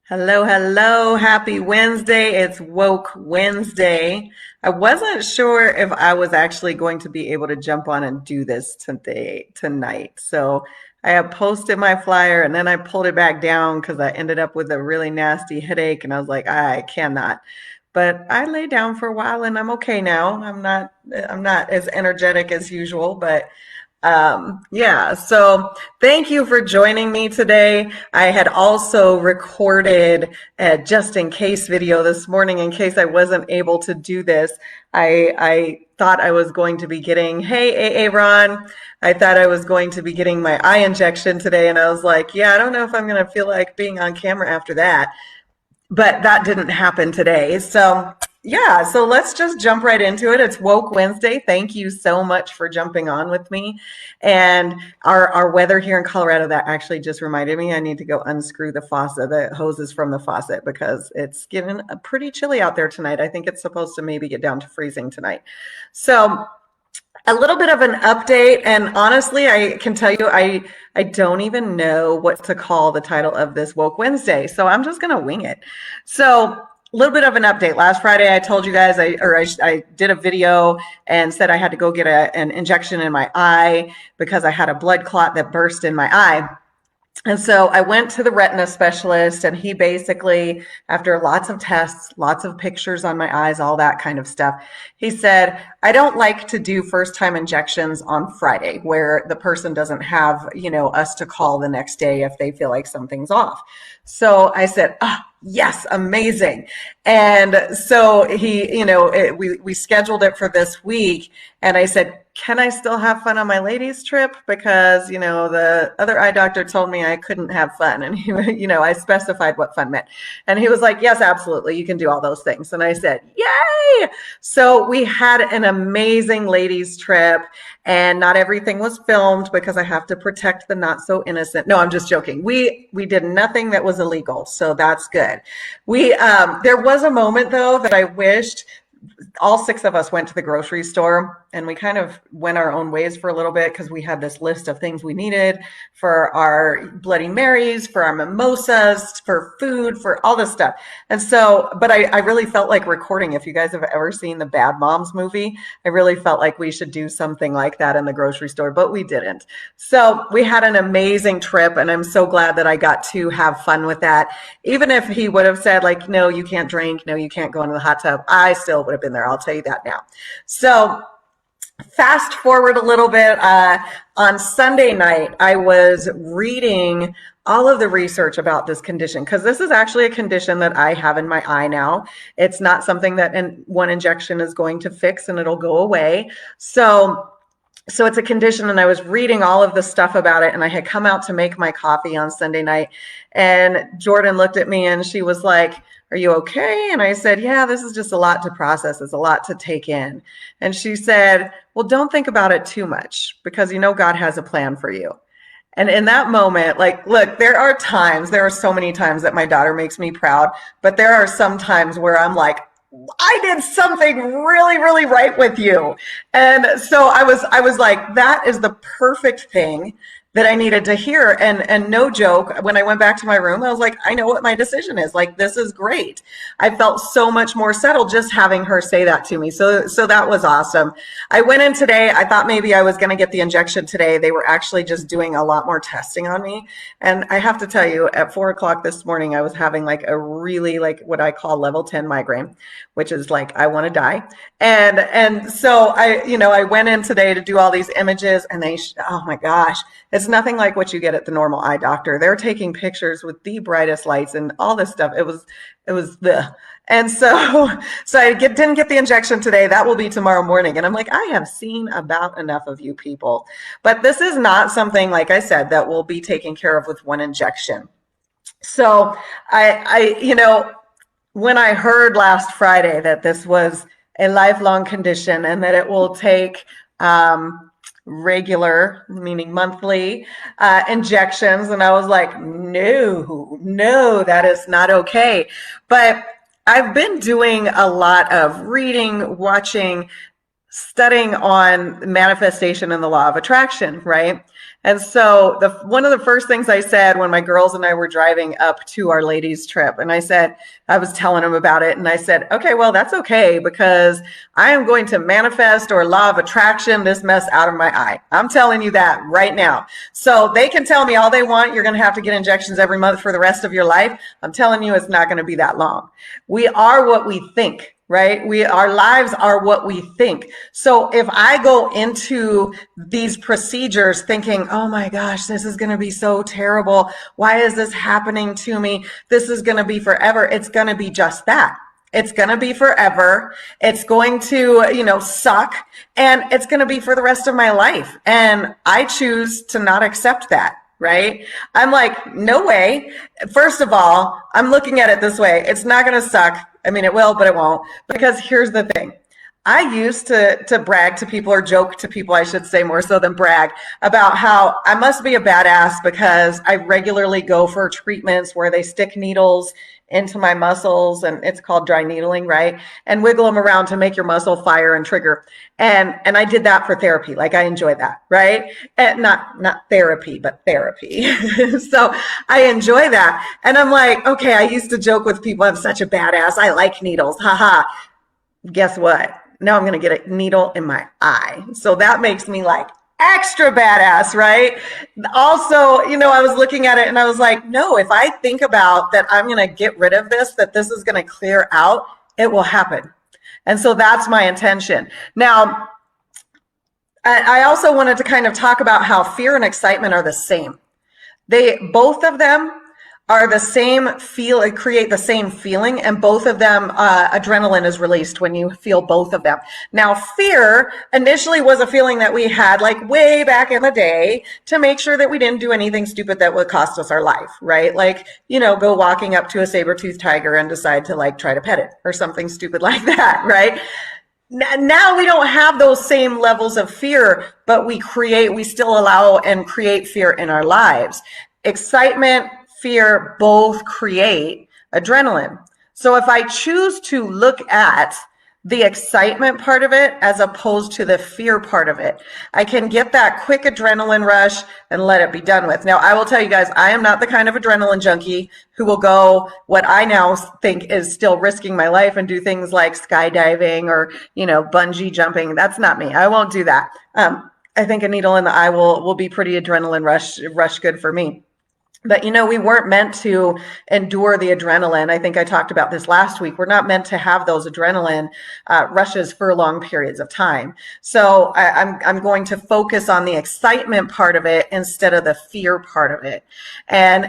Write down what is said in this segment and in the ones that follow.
Hello, hello. Happy Wednesday. It's Woke Wednesday. I wasn't sure if I was actually going to be able to jump on and do this tonight. So I had posted my flyer and then I pulled it back down because I ended up with a really nasty headache and I was like, I cannot. But I lay down for a while and I'm okay now. I'm not as energetic as usual, but yeah, so thank you for joining me today. I had also recorded a just in case video this morning in case I wasn't able to do this. I thought I was going to be getting, hey, Ron, I thought I was going to be getting my eye injection today. And I was like, yeah, I don't know if I'm going to feel like being on camera after that, but that didn't happen today. So yeah, so let's just jump right into it. It's Woke Wednesday. Thank you so much for jumping on with me. And our weather here in Colorado, that actually just reminded me I need to go unscrew the hoses from the faucet because it's getting pretty chilly out there tonight. I think it's supposed to maybe get down to freezing tonight. So a little bit of an update, and honestly, I can tell you I don't even know what to call the title of this Woke Wednesday, so I'm just gonna wing it. So a little bit of an update. Last Friday, I told you guys I did a video and said I had to go get an injection in my eye because I had a blood clot that burst in my eye. And so I went to the retina specialist, and he basically, after lots of tests, lots of pictures on my eyes, all that kind of stuff, he said, I don't like to do first time injections on Friday where the person doesn't have, us to call the next day if they feel like something's off. So I said, yes, amazing. And so we scheduled it for this week. And I said, can I still have fun on my ladies trip? Because, the other eye doctor told me I couldn't have fun. And I specified what fun meant. And he was like, yes, absolutely. You can do all those things. And I said, yay. So we had an amazing ladies trip, and not everything was filmed because I have to protect the not so innocent. No, I'm just joking. We did nothing that was illegal. So that's good. There was a moment though that I wished all six of us went to the grocery store, and we kind of went our own ways for a little bit because we had this list of things we needed for our Bloody Marys, for our mimosas, for food, for all this stuff. And so, but I really felt like recording. If you guys have ever seen the Bad Moms movie, I really felt like we should do something like that in the grocery store, but we didn't. So we had an amazing trip, and I'm so glad that I got to have fun with that. Even if he would have said like, no, you can't drink, no, you can't go into the hot tub, I still would have been there. I'll tell you that now. So fast forward a little bit. On Sunday night, I was reading all of the research about this condition because this is actually a condition that I have in my eye now. It's not something that one injection is going to fix and it'll go away. So it's a condition, and I was reading all of the stuff about it, and I had come out to make my coffee on Sunday night, and Jordan looked at me and she was like, are you okay? And I said, yeah, this is just a lot to process. It's a lot to take in. And she said, well, don't think about it too much because God has a plan for you. And in that moment, like, look, there are so many times that my daughter makes me proud, but there are some times where I'm like, I did something really, really right with you. And so I was like, that is the perfect thing that I needed to hear. And no joke, when I went back to my room, I was like, I know what my decision is. Like, this is great. I felt so much more settled just having her say that to me. So that was awesome. I went in today. I thought maybe I was going to get the injection today. They were actually just doing a lot more testing on me. And I have to tell you, at 4 o'clock this morning, I was having like a really like what I call level 10 migraine, which is like, I want to die. And so I went in today to do all these images, and oh my gosh, it's nothing like what you get at the normal eye doctor. They're taking pictures with the brightest lights and all this stuff. It was the, and so I didn't get the injection today. That will be tomorrow morning. And I'm like, I have seen about enough of you people, but this is not something, like I said, that will be taken care of with one injection. So when I heard last Friday that this was a lifelong condition and that it will take regular, meaning monthly, injections, and I was like, no, that is not okay. But I've been doing a lot of reading, watching studying on manifestation and the law of attraction, right? And so one of the first things I said when my girls and I were driving up to our ladies trip, and I was telling them about it, and I said, okay, well, that's okay, because I am going to manifest or law of attraction this mess out of my eye. I'm telling you that right now. So they can tell me all they want. You're going to have to get injections every month for the rest of your life. I'm telling you, it's not going to be that long. We are what we think. Right? Our lives are what we think. So if I go into these procedures thinking, oh my gosh, this is going to be so terrible. Why is this happening to me? This is going to be forever. It's going to be just that. It's going to be forever. It's going to, suck, and it's going to be for the rest of my life. And I choose to not accept that. Right? I'm like, no way. First of all, I'm looking at it this way. It's not going to suck. I mean, it will, but it won't. Because here's the thing. I used to brag to people, or joke to people, I should say, more so than brag, about how I must be a badass because I regularly go for treatments where they stick needles into my muscles, and it's called dry needling, right? And wiggle them around to make your muscle fire and trigger. And I did that for therapy. Like, I enjoy that, right? And not therapy, but therapy. So I enjoy that. And I'm like, okay, I used to joke with people, I'm such a badass. I like needles. Haha. Guess what? Now I'm going to get a needle in my eye. So that makes me like extra badass, right? Also, I was looking at it and I was like, no, if I think about that I'm going to get rid of this, that this is going to clear out, it will happen. And so that's my intention. Now, I also wanted to kind of talk about how fear and excitement are the same. Both of them are the same create the same feeling, and both of them, adrenaline is released when you feel both of them. Now, fear initially was a feeling that we had like way back in the day to make sure that we didn't do anything stupid that would cost us our life, right? Like, go walking up to a saber-toothed tiger and decide to like try to pet it or something stupid like that, right? Now we don't have those same levels of fear, but we still allow and create fear in our lives. Excitement, fear both create adrenaline. So if I choose to look at the excitement part of it as opposed to the fear part of it, I can get that quick adrenaline rush and let it be done with. Now, I will tell you guys, I am not the kind of adrenaline junkie who will go what I now think is still risking my life and do things like skydiving or, bungee jumping. That's not me. I won't do that. I think a needle in the eye will be pretty adrenaline rush good for me. But, we weren't meant to endure the adrenaline. I think I talked about this last week. We're not meant to have those adrenaline rushes for long periods of time. So I'm going to focus on the excitement part of it instead of the fear part of it. And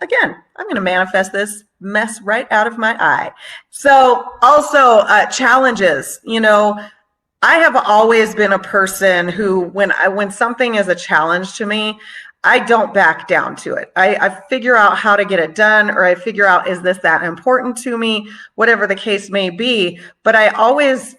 again, I'm going to manifest this mess right out of my eye. So also challenges, I have always been a person who, when something is a challenge to me, I don't back down to it. I figure out how to get it done, or I figure out, is this that important to me? Whatever the case may be. But I always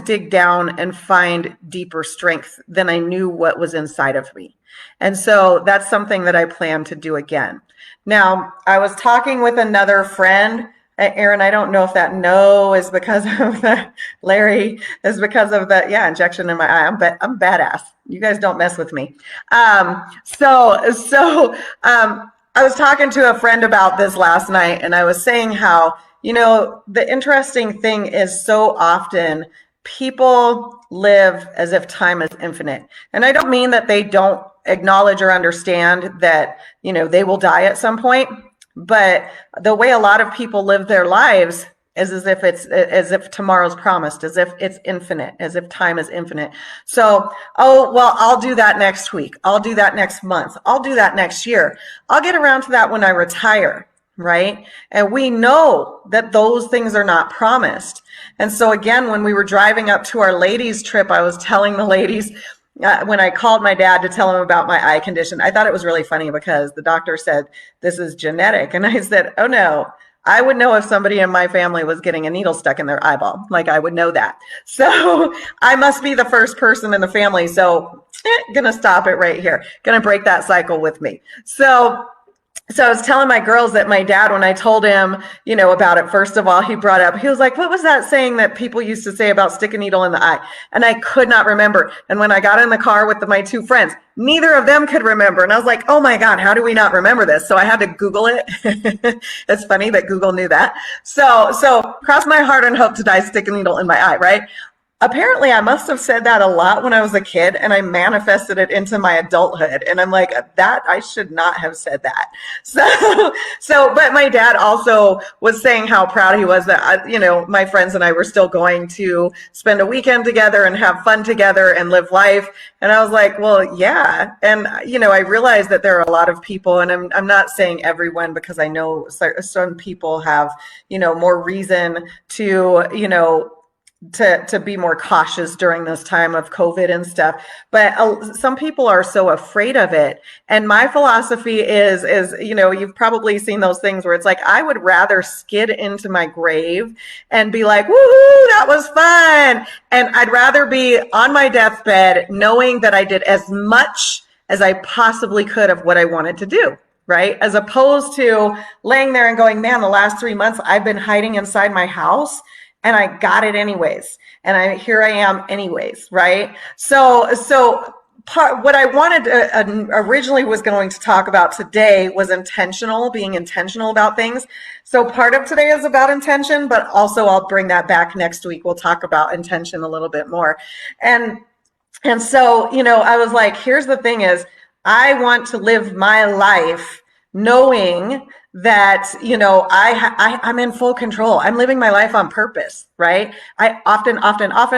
dig down and find deeper strength than I knew what was inside of me. And so that's something that I plan to do again. Now, I was talking with another friend. Aaron, I don't know if that no is because of the Larry is because of the injection in my eye. I'm badass. You guys don't mess with me. So I was talking to a friend about this last night, and I was saying how, the interesting thing is so often people live as if time is infinite. And I don't mean that they don't acknowledge or understand that, they will die at some point. But the way a lot of people live their lives is as if tomorrow's promised, as if it's infinite, as if time is infinite. So, I'll do that next week. I'll do that next month. I'll do that next year. I'll get around to that when I retire, right? And we know that those things are not promised. And so again, when we were driving up to our ladies trip, I was telling the ladies, when I called my dad to tell him about my eye condition, I thought it was really funny because the doctor said, this is genetic. And I said, oh no, I would know if somebody in my family was getting a needle stuck in their eyeball. Like, I would know that. So I must be the first person in the family. So gonna stop it right here. Gonna break that cycle with me. So So I was telling my girls that my dad, when I told him, about it, first of all, he brought up, he was like, what was that saying that people used to say about stick a needle in the eye? And I could not remember. And when I got in the car with my two friends, neither of them could remember. And I was like, oh my God, how do we not remember this? So I had to Google it. It's funny that Google knew that. So cross my heart and hope to die, stick a needle in my eye, right? Apparently I must have said that a lot when I was a kid, and I manifested it into my adulthood. And I'm like, that I should not have said that. But my dad also was saying how proud he was that my friends and I were still going to spend a weekend together and have fun together and live life. And I was like, well, yeah. And I realized that there are a lot of people, and I'm not saying everyone, because I know some people have more reason to be more cautious during this time of COVID and stuff. But some people are so afraid of it. And my philosophy is, you've probably seen those things where it's like, I would rather skid into my grave and be like, woohoo, that was fun. And I'd rather be on my deathbed knowing that I did as much as I possibly could of what I wanted to do. Right? As opposed to laying there and going, man, the last 3 months I've been hiding inside my house, and I got it anyways. And here I am anyways, right? So what I wanted originally was going to talk about today was being intentional about things. So part of today is about intention, but also I'll bring that back next week. We'll talk about intention a little bit more. And so, I was like, here's the thing is, I want to live my life knowing that, I'm in full control. I'm living my life on purpose, right? I often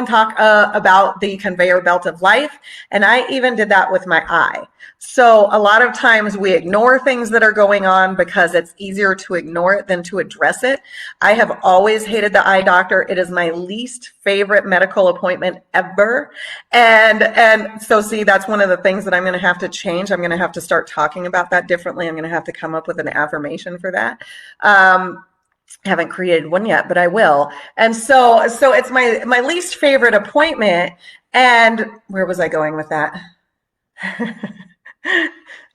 talk about the conveyor belt of life. And I even did that with my eye. So a lot of times we ignore things that are going on because it's easier to ignore it than to address it. I have always hated the eye doctor. It is my least favorite medical appointment ever. And so see, that's one of the things that I'm going to have to change. I'm going to have to start talking about that differently. I'm going to have to come up with an affirmation for that. Haven't created one yet, but I will. And so it's my least favorite appointment. And where was I going with that?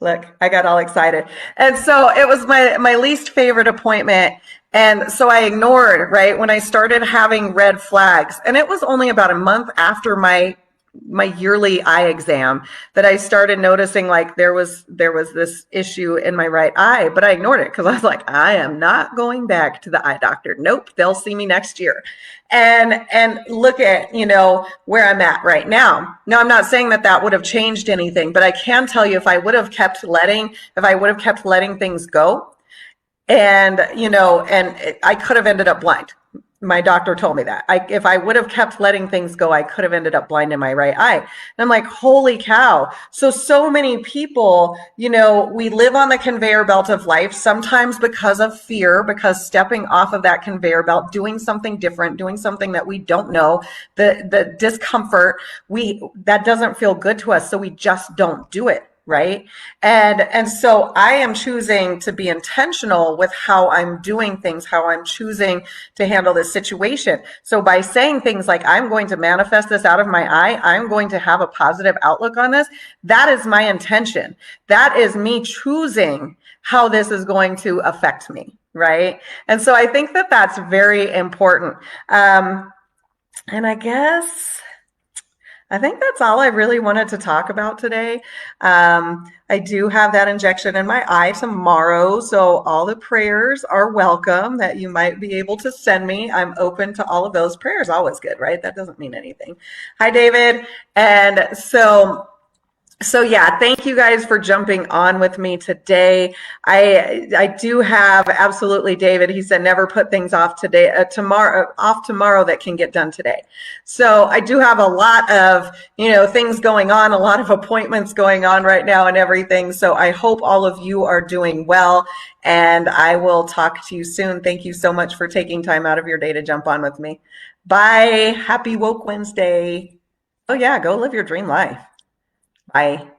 Look, I got all excited. And so it was my least favorite appointment. And so I ignored, right, when I started having red flags. And it was only about a month after my yearly eye exam that I started noticing like there was this issue in my right eye, but I ignored it because I was like, I am not going back to the eye doctor. Nope, they'll see me next year. And look at, where I'm at right now. Now, I'm not saying that would have changed anything, but I can tell you if I would have kept letting things go, and, I could have ended up blind. My doctor told me that if I would have kept letting things go, I could have ended up blind in my right eye. And I'm like, holy cow. So many people, we live on the conveyor belt of life, sometimes because of fear, because stepping off of that conveyor belt, doing something different, doing something that we don't know, the discomfort, that doesn't feel good to us. So we just don't do it. Right. And so I am choosing to be intentional with how I'm doing things, how I'm choosing to handle this situation. So by saying things like, I'm going to manifest this out of my eye, I'm going to have a positive outlook on this. That is my intention. That is me choosing how this is going to affect me. Right. And so I think that that's very important. And I think that's all I really wanted to talk about today. I do have that injection in my eye tomorrow, so all the prayers are welcome that you might be able to send me. I'm open to all of those. Prayers always good, right? That doesn't mean anything. Hi, David. And so yeah, thank you guys for jumping on with me today. I do have absolutely, David, he said, never put things off tomorrow that can get done today. So I do have a lot of, things going on, a lot of appointments going on right now and everything. So I hope all of you are doing well, and I will talk to you soon. Thank you so much for taking time out of your day to jump on with me. Bye. Happy Woke Wednesday. Oh yeah, go live your dream life. Bye.